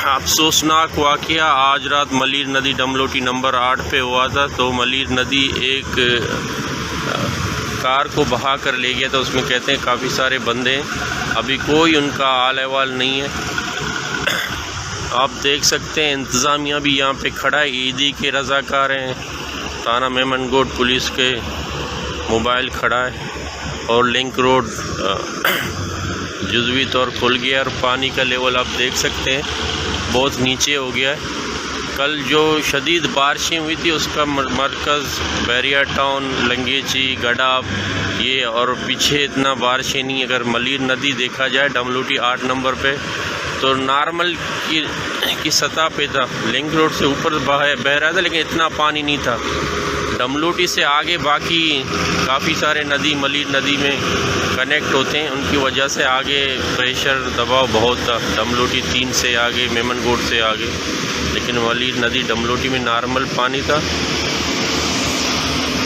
अफसोसनाक वाक़या आज रात मलीर नदी डमलोटी नंबर 8 पे हुआ था। तो मलीर नदी एक कार को बहा कर ले गया था। उसमें कहते हैं काफ़ी सारे बंदे हैं, अभी कोई उनका हाल अहवाल नहीं है। आप देख सकते हैं इंतज़ामिया भी यहाँ पे खड़ा है, ईदी के रज़ाकार हैं। थाना मेमनगोट पुलिस के मोबाइल खड़ा है और लिंक रोड जुज़वी तौर खुल गया और पानी का लेवल आप देख सकते हैं बहुत नीचे हो गया है। कल जो शदीद बारिशें हुई थी उसका मरकज़ बैरिया टाउन, लंगेची, गडाब ये, और पीछे इतना बारिशें नहीं। अगर मलीर नदी देखा जाए डमलोटी 8 नंबर पे तो नॉर्मल की सतह पे था, लिंक रोड से ऊपर बह रहा था, लेकिन इतना पानी नहीं था। डमलोटी से आगे बाकी काफ़ी सारे नदी मलीर नदी में कनेक्ट होते हैं, उनकी वजह से आगे प्रेशर दबाव बहुत था। डमलोटी 3 से आगे, मेमनगोट से आगे, लेकिन मलीर नदी डमलोटी में नॉर्मल पानी था।